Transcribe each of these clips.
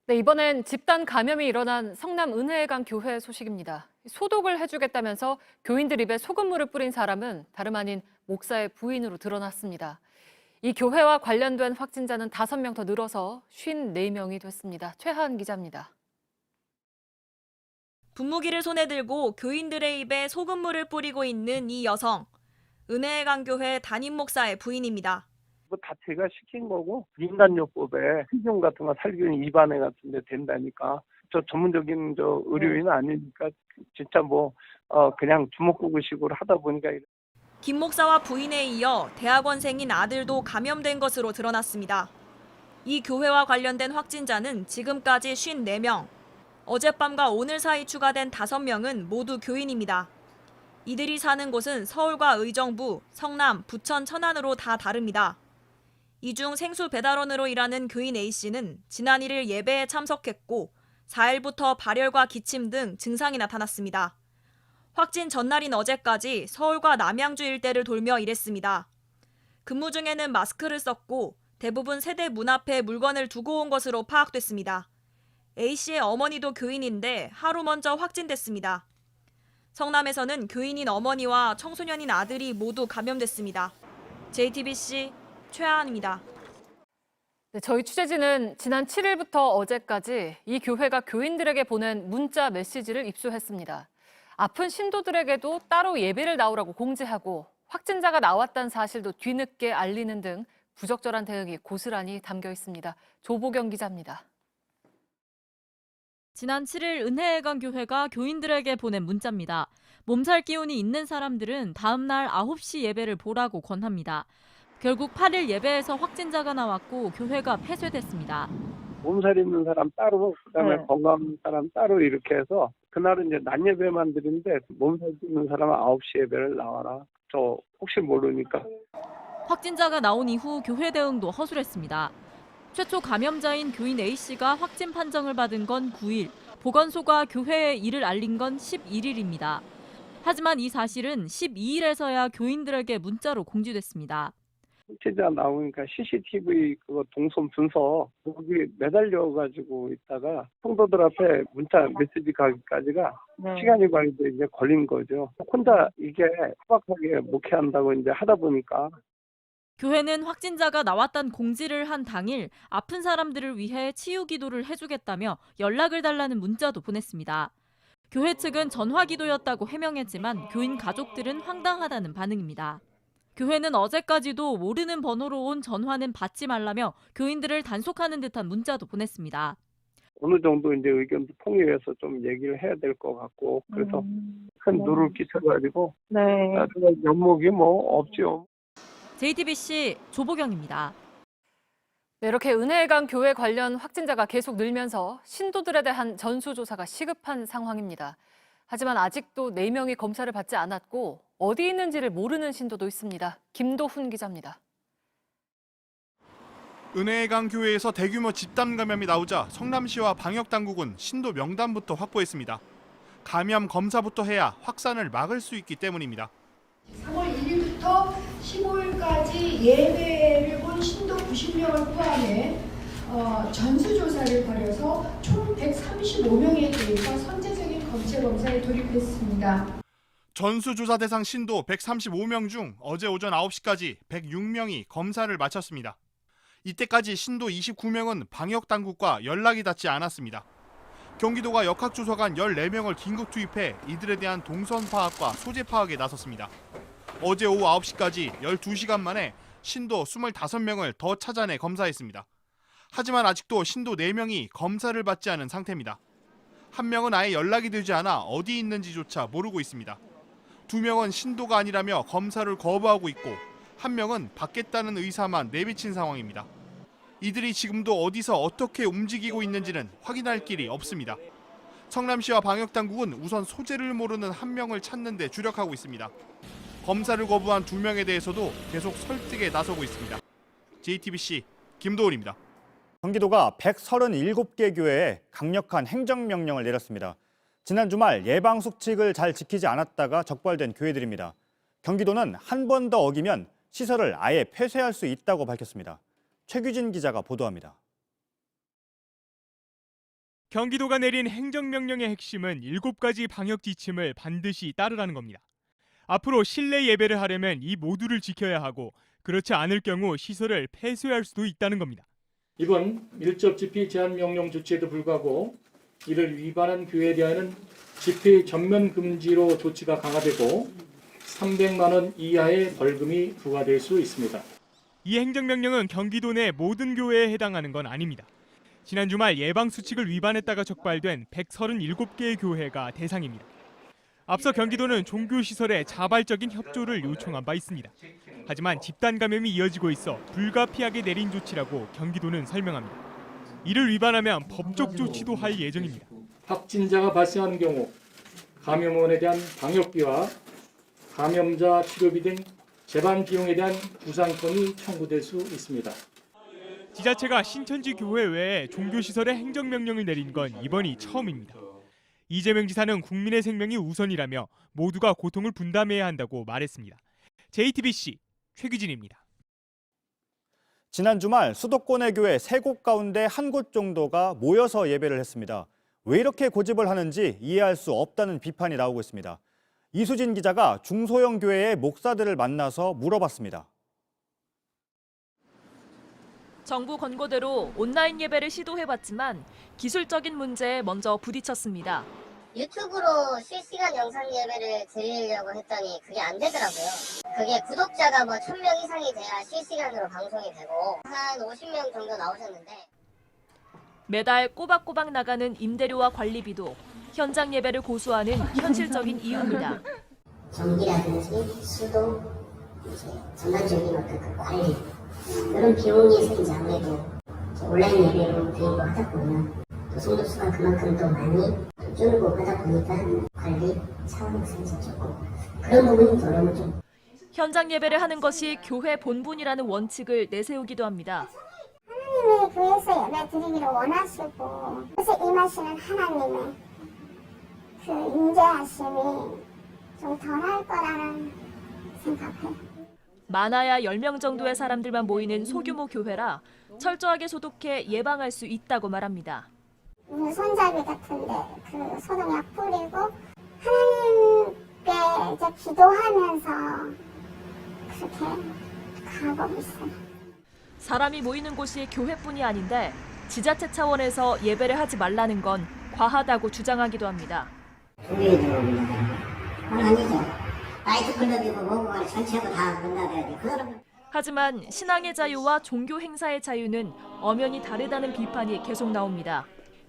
네, 이번엔 집단 감염이 일어난 성남 은혜회관 교회 소식입니다. 소독을 해주겠다면서 교인들 입에 소금물을 뿌린 사람은 다름 아닌 목사의 부인으로 드러났습니다. 이 교회와 관련된 확진자는 5명 더 늘어서 54명이 됐습니다. 최하은 기자입니다. 분무기를 손에 들고 교인들의 입에 소금물을 뿌리고 있는 이 여성. 은혜강교회 담임 목사의 부인입니다. 다 제가 시킨 거고 민간요법에 식용 같은 거 살균 입안에 같은 데 된다니까 저 전문적인 의료인은 아니니까 진짜 그냥 주먹구구식으로 하다 보니까 김 목사와 부인에 이어 대학원생인 아들도 감염된 것으로 드러났습니다. 이 교회와 관련된 확진자는 지금까지 54명. 어젯밤과 오늘 사이 추가된 5명은 모두 교인입니다. 이들이 사는 곳은 서울과 의정부, 성남, 부천, 천안으로 다 다릅니다. 이 중 생수 배달원으로 일하는 교인 A씨는 지난 1일 예배에 참석했고 4일부터 발열과 기침 등 증상이 나타났습니다. 확진 전날인 어제까지 서울과 남양주 일대를 돌며 일했습니다. 근무 중에는 마스크를 썼고 대부분 세대 문 앞에 물건을 두고 온 것으로 파악됐습니다. A씨의 어머니도 교인인데 하루 먼저 확진됐습니다. 성남에서는 교인인 어머니와 청소년인 아들이 모두 감염됐습니다. JTBC 최하은입니다. 네, 저희 취재진은 지난 7일부터 어제까지 이 교회가 교인들에게 보낸 문자 메시지를 입수했습니다. 아픈 신도들에게도 따로 예배를 나오라고 공지하고 확진자가 나왔다는 사실도 뒤늦게 알리는 등 부적절한 대응이 고스란히 담겨 있습니다. 조보경 기자입니다. 지난 7일 은혜회관 교회가 교인들에게 보낸 문자입니다. 몸살 기운이 있는 사람들은 다음 날 9시 예배를 보라고 권합니다. 결국 8일 예배에서 확진자가 나왔고 교회가 폐쇄됐습니다. 몸살 있는 사람 따로 그다음에 건강한 사람 따로 이렇게 해서 그날은 이제 낮 예배만 드리는데 몸살 있는 사람은 9시 예배를 나와라. 저 혹시 모르니까. 확진자가 나온 이후 교회 대응도 허술했습니다. 최초 감염자인 교인 A씨가 확진 판정을 받은 건 9일, 보건소가 교회에 이를 알린 건 11일입니다. 하지만 이 사실은 12일에서야 교인들에게 문자로 공지됐습니다. 확진자 나오니까 CCTV 그거 동선 분석 거기 매달려 가지고 있다가 성도들 앞에 문자 메시지 가기까지가 시간이 많이 이제 걸린 거죠. 혼자 이게 소박하게 목회한다고 이제 하다 보니까. 교회는 확진자가 나왔다는 공지를 한 당일 아픈 사람들을 위해 치유 기도를 해주겠다며 연락을 달라는 문자도 보냈습니다. 교회 측은 전화 기도였다고 해명했지만 교인 가족들은 황당하다는 반응입니다. 교회는 어제까지도 모르는 번호로 온 전화는 받지 말라며 교인들을 단속하는 듯한 문자도 보냈습니다. 어느 정도 이제 의견도 통일해서 좀 얘기를 해야 될 것 같고 그래서 큰 누를 끼쳐가지고 나중에 면목이 없죠. JTBC 조보경입니다. 네, 이렇게 은혜회관 교회 관련 확진자가 계속 늘면서 신도들에 대한 전수조사가 시급한 상황입니다. 하지만 아직도 4명이 검사를 받지 않았고 어디 있는지를 모르는 신도도 있습니다. 김도훈 기자입니다. 은혜회관 교회에서 대규모 집단 감염이 나오자 성남시와 방역당국은 신도 명단부터 확보했습니다. 감염 검사부터 해야 확산을 막을 수 있기 때문입니다. 3월 1일부터 15일까지 예배를 본 신도 90명을 포함해 전수조사를 벌여서 총 135명에 대해서 선제적인 검체 검사에 돌입했습니다. 전수조사 대상 신도 135명 중 어제 오전 9시까지 106명이 검사를 마쳤습니다. 이때까지 신도 29명은 방역당국과 연락이 닿지 않았습니다. 경기도가 역학조사관 14명을 긴급 투입해 이들에 대한 동선 파악과 소재 파악에 나섰습니다. 어제 오후 9시까지 12시간 만에 신도 25명을 더 찾아내 검사했습니다. 하지만 아직도 신도 4명이 검사를 받지 않은 상태입니다. 한 명은 아예 연락이 되지 않아 어디 있는지조차 모르고 있습니다. 2명은 신도가 아니라며 검사를 거부하고 있고 한 명은 받겠다는 의사만 내비친 상황입니다. 이들이 지금도 어디서 어떻게 움직이고 있는지는 확인할 길이 없습니다. 성남시와 방역당국은 우선 소재를 모르는 한 명을 찾는 데 주력하고 있습니다. 검사를 거부한 2명에 대해서도 계속 설득에 나서고 있습니다. JTBC 김도훈입니다. 경기도가 137개 교회에 강력한 행정명령을 내렸습니다. 지난 주말 예방수칙을 잘 지키지 않았다가 적발된 교회들입니다. 경기도는 한 번 더 어기면 시설을 아예 폐쇄할 수 있다고 밝혔습니다. 최규진 기자가 보도합니다. 경기도가 내린 행정명령의 핵심은 7가지 방역 지침을 반드시 따르라는 겁니다. 앞으로 실내 예배를 하려면 이 모두를 지켜야 하고 그렇지 않을 경우 시설을 폐쇄할 수도 있다는 겁니다. 이번 밀접 집회 제한 명령 조치에도 불구하고 이를 위반한 교회에 대하여는 집회 전면 금지로 조치가 강화되고 300만 원 이하의 벌금이 부과될 수 있습니다. 이 행정명령은 경기도 내 모든 교회에 해당하는 건 아닙니다. 지난 주말 예방수칙을 위반했다가 적발된 137개의 교회가 대상입니다. 앞서 경기도는 종교시설에 자발적인 협조를 요청한 바 있습니다. 하지만 집단 감염이 이어지고 있어 불가피하게 내린 조치라고 경기도는 설명합니다. 이를 위반하면 법적 조치도 할 예정입니다. 확진자가 발생하는 경우 감염원에 대한 방역비와 감염자 치료비 등 재반 비용에 대한 구상권이 청구될 수 있습니다. 지자체가 신천지 교회 외에 종교시설에 행정명령을 내린 건 이번이 처음입니다. 이재명 지사는 국민의 생명이 우선이라며 모두가 고통을 분담해야 한다고 말했습니다. JTBC 최규진입니다. 지난 주말 수도권의 교회 3곳 가운데 1곳 정도가 모여서 예배를 했습니다. 왜 이렇게 고집을 하는지 이해할 수 없다는 비판이 나오고 있습니다. 이수진 기자가 중소형 교회의 목사들을 만나서 물어봤습니다. 정부 권고대로 온라인 예배를 시도해봤지만 기술적인 문제에 먼저 부딪혔습니다. 유튜브로 실시간 영상 예배를 드리려고 했더니 그게 안 되더라고요. 그게 구독자가 1000명 이상이 돼야 실시간으로 방송이 되고 한 50명 정도 나오셨는데 매달 꼬박꼬박 나가는 임대료와 관리비도 현장 예배를 고수하는 현실적인 이유입니다. 전기라든지 수도, 전반적인 어떤 관리 그런 비용이 이제 아무래도 온라인 예배로 되고 하다 보면 또 성도 수가 그만큼 더 많이 줄고 하다 보니까 관리 차원에서 이제 조금 그런 부분이 너무 좀 현장 예배를 하는 것이 교회 본분이라는 원칙을 내세우기도 합니다. 하나님이 교회에서 예배 드리기를 원하시고 그래서 임하시는 하나님의 그 임재하심이 좀 덜할 거라는 생각해요. 많아야 10명 정도의 사람들만 모이는 소규모 교회라 철저하게 소독해 예방할 수 있다고 말합니다. 손잡이 같은데 그 소독약 뿌리고 하나님께 이제 기도하면서 그렇게 가고 있어요. 사람이 모이는 곳이 교회뿐이 아닌데 지자체 차원에서 예배를 하지 말라는 건 과하다고 주장하기도 합니다. 교회에 들어오는 아니죠. 나이트클럽이고 뭐고 전체가 다 문닫아야 돼. 하지만 신앙의 자유와 종교 행사의 자유는 엄연히 다르다는 비판이 계속 나옵니다.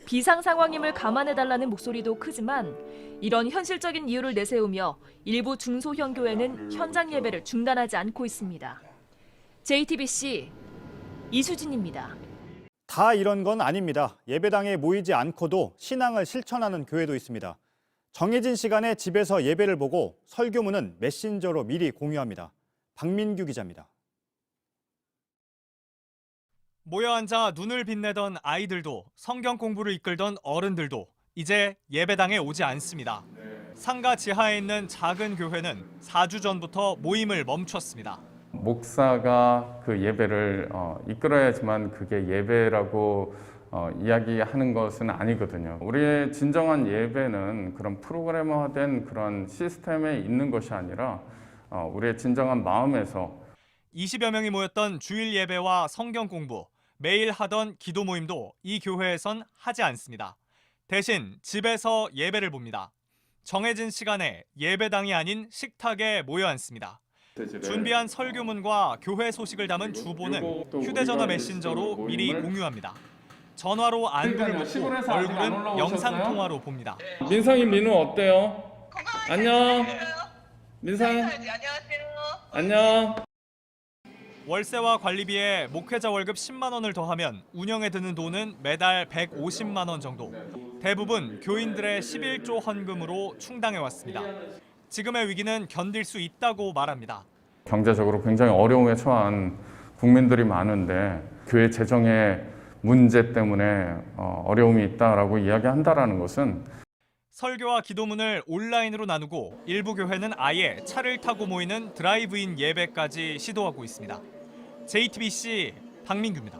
비상 상황임을 감안해달라는 목소리도 크지만 이런 현실적인 이유를 내세우며 일부 중소형 교회는 현장 예배를 중단하지 않고 있습니다. JTBC 이수진입니다. 다 이런 건 아닙니다. 예배당에 모이지 않고도 신앙을 실천하는 교회도 있습니다. 정해진 시간에 집에서 예배를 보고 설교문은 메신저로 미리 공유합니다. 박민규 기자입니다. 모여 앉아 눈을 빛내던 아이들도 성경 공부를 이끌던 어른들도 이제 예배당에 오지 않습니다. 상가 지하에 있는 작은 교회는 4주 전부터 모임을 멈췄습니다. 목사가 그 예배를 이끌어야지만 그게 예배라고 이야기하는 것은 아니거든요. 우리의 진정한 예배는 그런 프로그래머화된 그런 시스템에 있는 것이 아니라 우리의 진정한 마음에서 20여 명이 모였던 주일 예배와 성경 공부, 매일 하던 기도 모임도 이 교회에선 하지 않습니다. 대신 집에서 예배를 봅니다. 정해진 시간에 예배당이 아닌 식탁에 모여 앉습니다. 준비한 설교문과 교회 소식을 담은 주보는 휴대전화 메신저로 미리 공유합니다. 전화로 안부를 묻고 얼굴은 영상통화로 봅니다. 민상이 민우 어때요? 안녕. 민상. 안녕. 월세와 관리비에 목회자 월급 10만 원을 더하면 운영에 드는 돈은 매달 150만 원 정도. 대부분 교인들의 11조 헌금으로 충당해 왔습니다. 지금의 위기는 견딜 수 있다고 말합니다. 경제적으로 굉장히 어려움에 처한 국민들이 많은데 교회 재정의 문제 때문에 어려움이 있다라고 이야기한다라는 것은 설교와 기도문을 온라인으로 나누고 일부 교회는 아예 차를 타고 모이는 드라이브인 예배까지 시도하고 있습니다. JTBC 박민규입니다.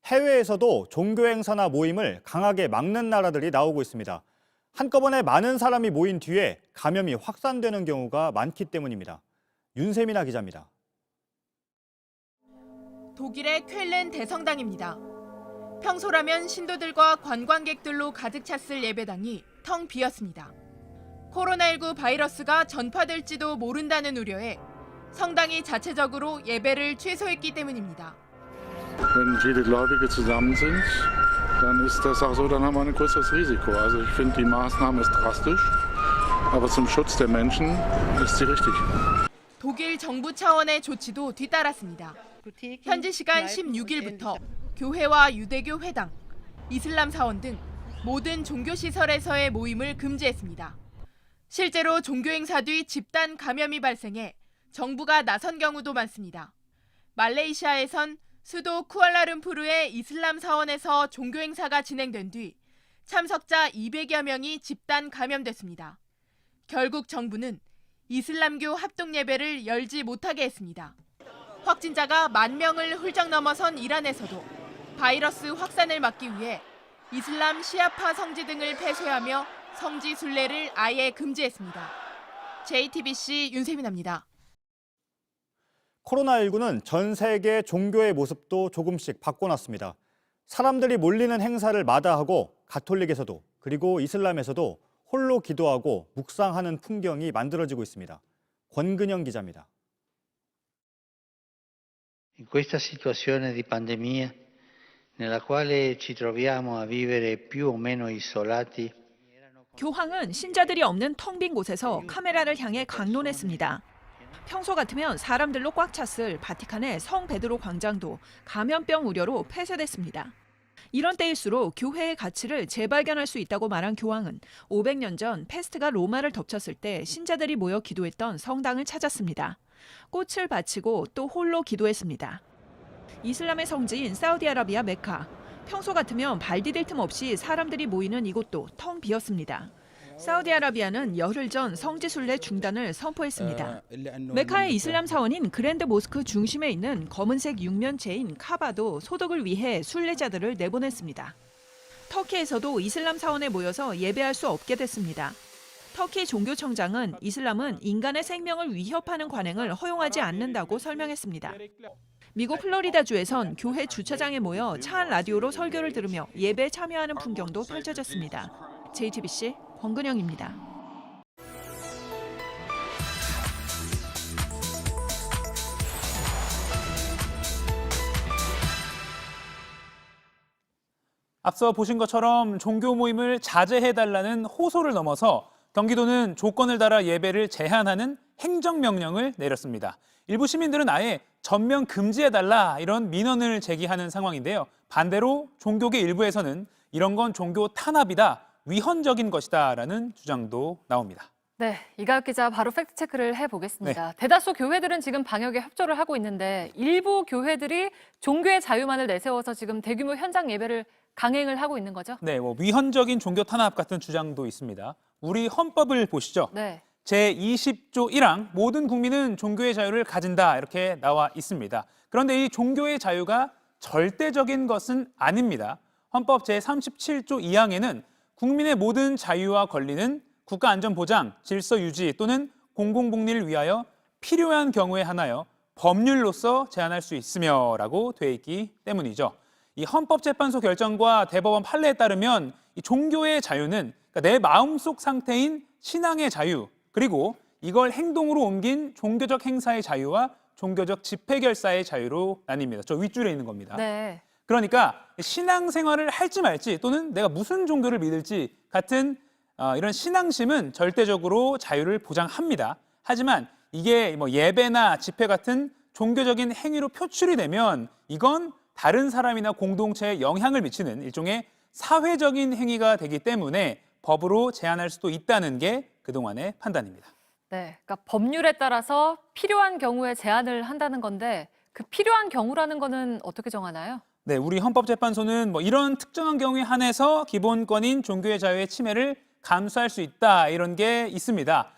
해외에서도 종교 행사나 모임을 강하게 막는 나라들이 나오고 있습니다. 한꺼번에 많은 사람이 모인 뒤에 감염이 확산되는 경우가 많기 때문입니다. 윤세민아 기자입니다. 독일의 쾰른 대성당입니다. 평소라면 신도들과 관광객들로 가득 찼을 예배당이 텅 비었습니다. 코로나19 바이러스가 전파될지도 모른다는 우려에 성당이 자체적으로 예배를 취소했기 때문입니다. Wenn viele Gläubige zusammen sind, dann ist das auch so, dann haben wir ein größeres Risiko. Also ich finde, die Maßnahme ist drastisch, aber zum Schutz der Menschen ist sie richtig. 독일 정부 차원의 조치도 뒤따랐습니다. 현지 시간 16일부터 교회와 유대교 회당, 이슬람 사원 등 모든 종교시설에서의 모임을 금지했습니다. 실제로 종교 행사 뒤 집단 감염이 발생해 정부가 나선 경우도 많습니다. 말레이시아에선 수도 쿠알라룸푸르의 이슬람 사원에서 종교 행사가 진행된 뒤 참석자 200여 명이 집단 감염됐습니다. 결국 정부는 이슬람교 합동 예배를 열지 못하게 했습니다. 확진자가 10,000명을 훌쩍 넘어선 이란에서도 바이러스 확산을 막기 위해 이슬람 시아파 성지 등을 폐쇄하며 성지 순례를 아예 금지했습니다. JTBC 윤세민입니다. 코로나19는 전 세계 종교의 모습도 조금씩 바꿔놨습니다. 사람들이 몰리는 행사를 마다하고 가톨릭에서도 그리고 이슬람에서도 홀로 기도하고 묵상하는 풍경이 만들어지고 있습니다. 권근영 기자입니다. In questa situazione di pandemia, nella quale ci troviamo a vivere più o meno isolati, 교황은 신자들이 없는 텅 빈 곳에서 카메라를 향해 강론했습니다. 평소 같으면 사람들로 꽉 찼을 바티칸의 성 베드로 광장도 감염병 우려로 폐쇄됐습니다. 이런 때일수록 교회의 가치를 재발견할 수 있다고 말한 교황은 500년 전 페스트가 로마를 덮쳤을 때 신자들이 모여 기도했던 성당을 찾았습니다. 꽃을 바치고 또 홀로 기도했습니다. 이슬람의 성지인 사우디아라비아 메카. 평소 같으면 발 디딜 틈 없이 사람들이 모이는 이곳도 텅 비었습니다. 사우디아라비아는 열흘 전 성지 순례 중단을 선포했습니다. 메카의 이슬람 사원인 그랜드 모스크 중심에 있는 검은색 육면체인 카바도 소독을 위해 순례자들을 내보냈습니다. 터키에서도 이슬람 사원에 모여서 예배할 수 없게 됐습니다. 터키 종교청장은 이슬람은 인간의 생명을 위협하는 관행을 허용하지 않는다고 설명했습니다. 미국 플로리다주에선 교회 주차장에 모여 차 안 라디오로 설교를 들으며 예배에 참여하는 풍경도 펼쳐졌습니다. JTBC 권근영입니다. 앞서 보신 것처럼 종교 모임을 자제해달라는 호소를 넘어서 경기도는 조건을 달아 예배를 제한하는 행정명령을 내렸습니다. 일부 시민들은 아예 전면 금지해달라 이런 민원을 제기하는 상황인데요. 반대로 종교계 일부에서는 이런 건 종교 탄압이다, 위헌적인 것이다라는 주장도 나옵니다. 네, 이가혁 기자 바로 팩트체크를 해보겠습니다. 네. 대다수 교회들은 지금 방역에 협조를 하고 있는데 일부 교회들이 종교의 자유만을 내세워서 지금 대규모 현장 예배를 강행을 하고 있는 거죠? 네, 위헌적인 종교 탄압 같은 주장도 있습니다. 우리 헌법을 보시죠. 네. 제20조 1항 모든 국민은 종교의 자유를 가진다 이렇게 나와 있습니다. 그런데 이 종교의 자유가 절대적인 것은 아닙니다. 헌법 제37조 2항에는 국민의 모든 자유와 권리는 국가안전보장, 질서유지 또는 공공복리를 위하여 필요한 경우에 한하여 법률로서 제한할 수 있으며 라고 돼 있기 때문이죠. 이 헌법재판소 결정과 대법원 판례에 따르면 이 종교의 자유는 그러니까 내 마음속 상태인 신앙의 자유, 그리고 이걸 행동으로 옮긴 종교적 행사의 자유와 종교적 집회결사의 자유로 나뉩니다. 저 윗줄에 있는 겁니다. 네. 그러니까 신앙생활을 할지 말지 또는 내가 무슨 종교를 믿을지 같은 이런 신앙심은 절대적으로 자유를 보장합니다. 하지만 이게 뭐 예배나 집회 같은 종교적인 행위로 표출이 되면 이건 다른 사람이나 공동체에 영향을 미치는 일종의 사회적인 행위가 되기 때문에 법으로 제한할 수도 있다는 게 그동안의 판단입니다. 네, 그러니까 법률에 따라서 필요한 경우에 제한을 한다는 건데 그 필요한 경우라는 거는 어떻게 정하나요? 네, 우리 헌법재판소는 뭐 이런 특정한 경우에 한해서 기본권인 종교의 자유의 침해를 감수할 수 있다 이런 게 있습니다.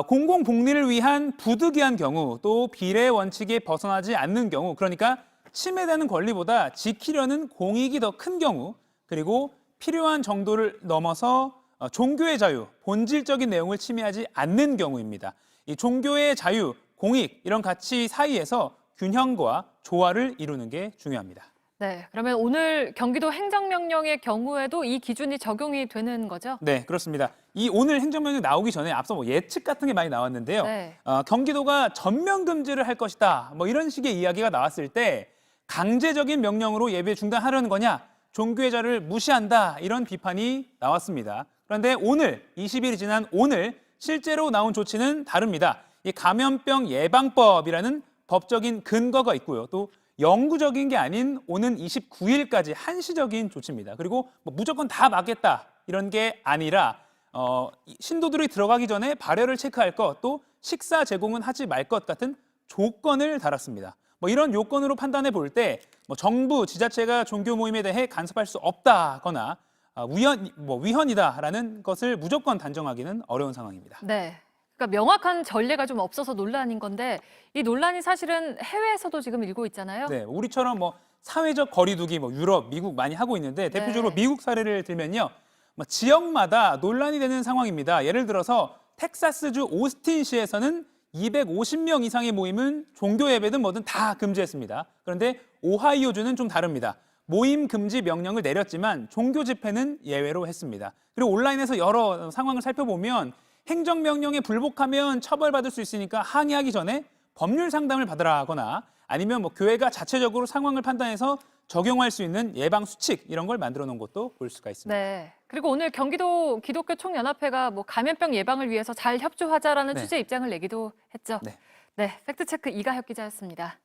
공공복리를 위한 부득이한 경우 또 비례 원칙에 벗어나지 않는 경우, 그러니까 침해되는 권리보다 지키려는 공익이 더 큰 경우, 그리고 필요한 정도를 넘어서 종교의 자유, 본질적인 내용을 침해하지 않는 경우입니다. 이 종교의 자유, 공익 이런 가치 사이에서 균형과 조화를 이루는 게 중요합니다. 네, 그러면 오늘 경기도 행정명령의 경우에도 이 기준이 적용이 되는 거죠? 네, 그렇습니다. 이 오늘 행정명령 나오기 전에 앞서 뭐 예측 같은 게 많이 나왔는데요. 네. 경기도가 전면 금지를 할 것이다. 뭐 이런 식의 이야기가 나왔을 때 강제적인 명령으로 예배 중단하려는 거냐? 종교의 자유를 무시한다. 이런 비판이 나왔습니다. 그런데 오늘 20일이 지난 오늘 실제로 나온 조치는 다릅니다. 이 감염병 예방법이라는 법적인 근거가 있고요. 또 영구적인 게 아닌 오는 29일까지 한시적인 조치입니다. 그리고 뭐 무조건 다 막겠다 이런 게 아니라 신도들이 들어가기 전에 발열을 체크할 것, 또 식사 제공은 하지 말 것 같은 조건을 달았습니다. 뭐 이런 요건으로 판단해 볼 때 뭐 정부, 지자체가 종교 모임에 대해 간섭할 수 없다거나 위헌이다라는 것을 무조건 단정하기는 어려운 상황입니다. 네. 그러니까 명확한 전례가 좀 없어서 논란인 건데 이 논란이 사실은 해외에서도 지금 일고 있잖아요. 네, 우리처럼 뭐 사회적 거리두기 뭐 유럽, 미국 많이 하고 있는데 대표적으로 미국 사례를 들면요. 뭐 지역마다 논란이 되는 상황입니다. 예를 들어서 텍사스주 오스틴시에서는 250명 이상의 모임은 종교 예배든 뭐든 다 금지했습니다. 그런데 오하이오주는 좀 다릅니다. 모임 금지 명령을 내렸지만 종교 집회는 예외로 했습니다. 그리고 온라인에서 여러 상황을 살펴보면 행정명령에 불복하면 처벌받을 수 있으니까 항의하기 전에 법률 상담을 받으라거나 아니면 뭐 교회가 자체적으로 상황을 판단해서 적용할 수 있는 예방 수칙 이런 걸 만들어 놓은 것도 볼 수가 있습니다. 네. 그리고 오늘 경기도 기독교 총연합회가 뭐 감염병 예방을 위해서 잘 협조하자라는 네. 취지의 입장을 내기도 했죠. 네. 네, 팩트체크 이가혁 기자였습니다.